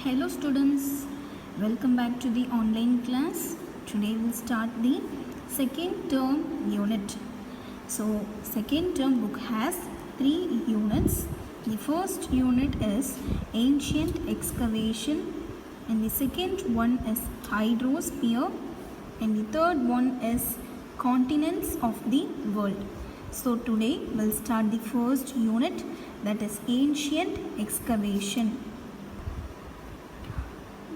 Hello students, welcome back to the online class. Today we'll start the second term unit. So second term book has 3 units. The first unit is ancient excavation, and the second one is hydrosphere, and the third one is continents of the world. So today we'll start the first unit, that is ancient excavation.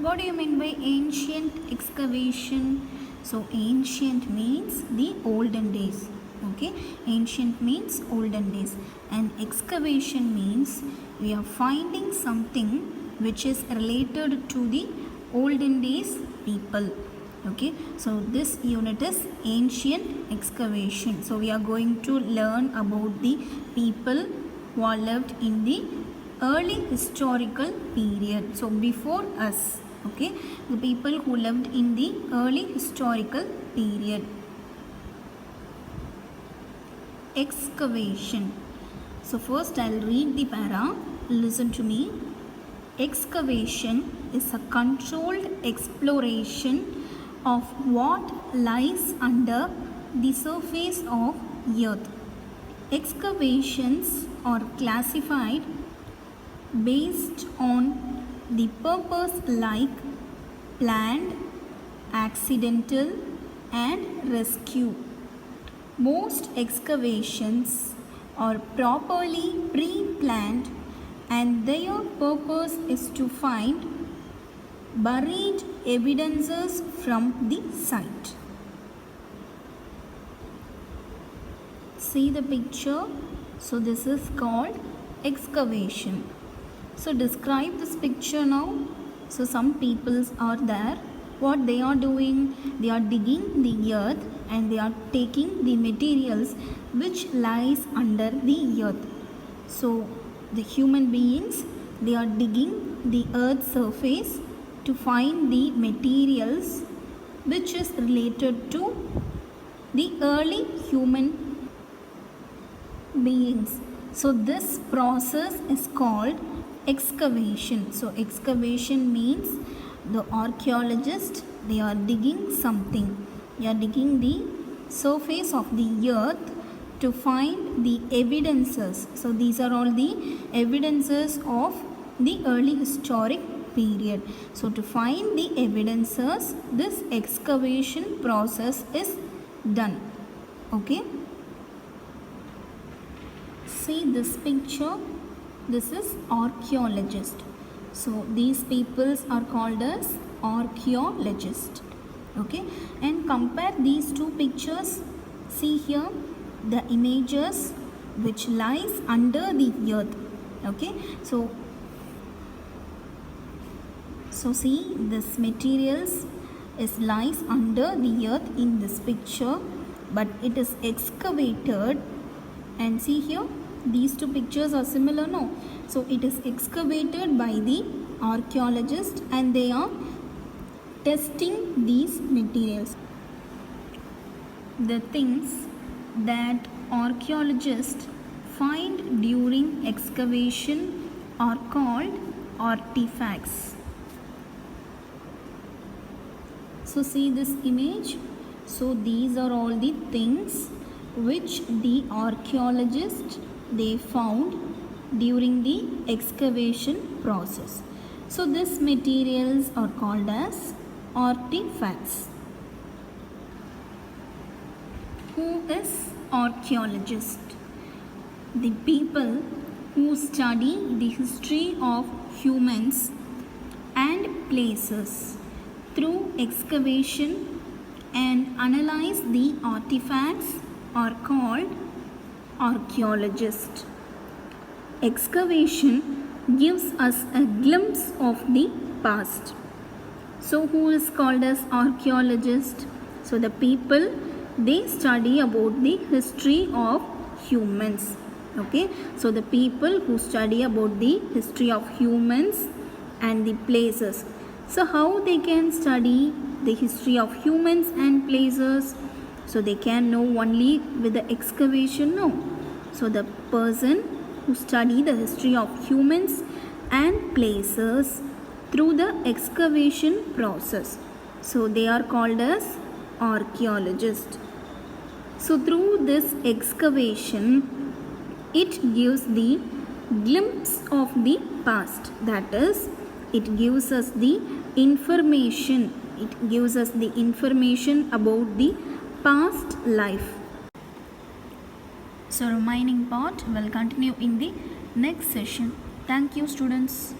What do you mean by ancient excavation? So ancient means the olden days. Okay, ancient means olden days, and excavation means we are finding something which is related to the olden days people. Okay, so this unit is ancient excavation. So we are going to learn about the people who are lived in the early historical period. So before us. Okay, the people who lived in the early historical period. Excavation. So first I'll read the para. Listen to me. Excavation is a controlled exploration of what lies under the surface of earth. Excavations are classified based on the purpose like planned, accidental and rescue. Most excavations are properly pre-planned and their purpose is to find buried evidences from the site. See the picture. So this is called excavation. So describe this picture now. So some peoples are there. What they are doing? They are digging the earth and they are taking the materials which lies under the earth. So the human beings, they are digging the earth's surface to find the materials which is related to the early human beings. So this process is called excavation. So excavation means the archaeologist, they are digging something. They are digging the surface of the earth to find the evidences. So these are all the evidences of the early historic period. So to find the evidences, this excavation process is done. Okay. See this picture. This is archaeologist. So these peoples are called as archaeologists. Okay, and compare these two pictures. See here the images which lies under the earth. Okay, so see this materials is lies under the earth in this picture, but it is excavated. And see here, these two pictures are similar, no? So it is excavated by the archaeologist and they are testing these materials. The things that archaeologists find during excavation are called artifacts. So see this image. So these are all the things which the archaeologists they found during the excavation process. So these materials are called as artifacts. Who is archaeologist? The people who study the history of humans and places through excavation and analyze the artifacts are called archaeologists. Excavation gives us a glimpse of the past. So who is called as archaeologist? So the people they study about the history of humans. Okay, so the people who study about the history of humans and the places. So how they can study the history of humans and places? So they can know only with the excavation? No. So the person who study the history of humans and places through the excavation process. So they are called as archaeologists. So through this excavation, it gives the glimpse of the past. That is, it gives us the information. It gives us the information about the past life. So remaining part will continue in the next session. Thank you, students.